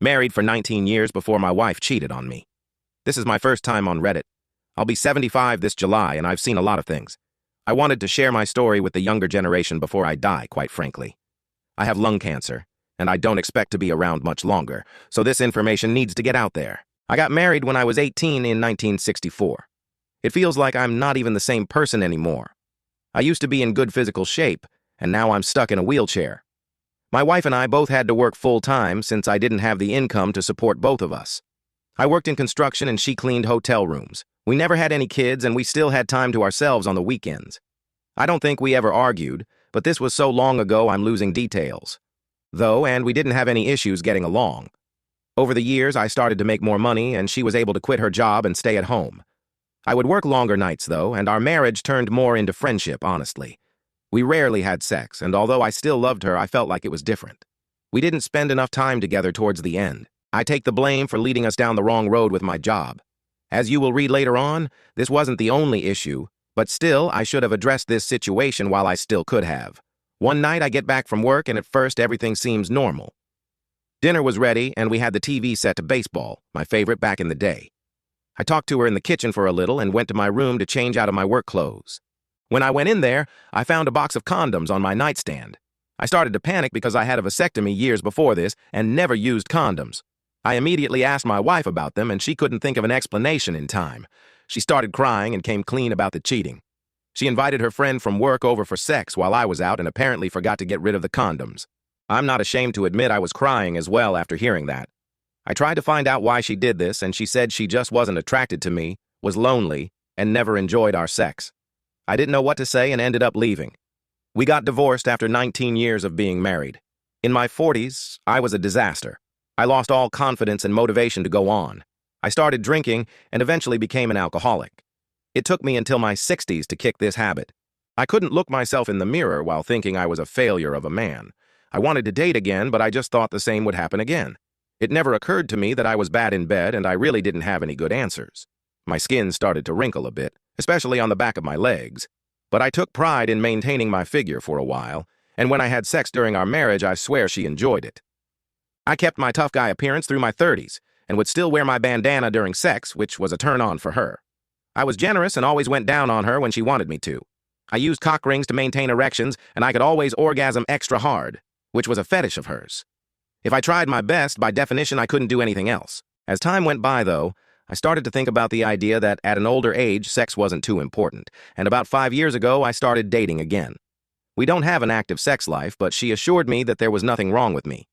Married for 19 years before my wife cheated on me. This is my first time on Reddit. I'll be 75 this July, and I've seen a lot of things. I wanted to share my story with the younger generation before I die, quite frankly. I have lung cancer, and I don't expect to be around much longer, so this information needs to get out there. I got married when I was 18 in 1964. It feels like I'm not even the same person anymore. I used to be in good physical shape, and now I'm stuck in a wheelchair. My wife and I both had to work full-time since I didn't have the income to support both of us. I worked in construction and she cleaned hotel rooms. We never had any kids and we still had time to ourselves on the weekends. I don't think we ever argued, but this was so long ago I'm losing details. And we didn't have any issues getting along. Over the years, I started to make more money and she was able to quit her job and stay at home. I would work longer nights, though, and our marriage turned more into friendship, honestly. We rarely had sex, and although I still loved her, I felt like it was different. We didn't spend enough time together towards the end. I take the blame for leading us down the wrong road with my job. As you will read later on, this wasn't the only issue, but still, I should have addressed this situation while I still could have. One night, I get back from work, and at first, everything seems normal. Dinner was ready, and we had the TV set to baseball, my favorite back in the day. I talked to her in the kitchen for a little and went to my room to change out of my work clothes. When I went in there, I found a box of condoms on my nightstand. I started to panic because I had a vasectomy years before this and never used condoms. I immediately asked my wife about them and she couldn't think of an explanation in time. She started crying and came clean about the cheating. She invited her friend from work over for sex while I was out and apparently forgot to get rid of the condoms. I'm not ashamed to admit I was crying as well after hearing that. I tried to find out why she did this and she said she just wasn't attracted to me, was lonely, and never enjoyed our sex. I didn't know what to say and ended up leaving. We got divorced after 19 years of being married. In my 40s, I was a disaster. I lost all confidence and motivation to go on. I started drinking and eventually became an alcoholic. It took me until my 60s to kick this habit. I couldn't look myself in the mirror while thinking I was a failure of a man. I wanted to date again, but I just thought the same would happen again. It never occurred to me that I was bad in bed and I really didn't have any good answers. My skin started to wrinkle a bit, especially on the back of my legs. But I took pride in maintaining my figure for a while, and when I had sex during our marriage, I swear she enjoyed it. I kept my tough guy appearance through my 30s, and would still wear my bandana during sex, which was a turn-on for her. I was generous and always went down on her when she wanted me to. I used cock rings to maintain erections, and I could always orgasm extra hard, which was a fetish of hers. If I tried my best, by definition, I couldn't do anything else. As time went by, though, I started to think about the idea that at an older age, sex wasn't too important, and about 5 years ago, I started dating again. We don't have an active sex life, but she assured me that there was nothing wrong with me.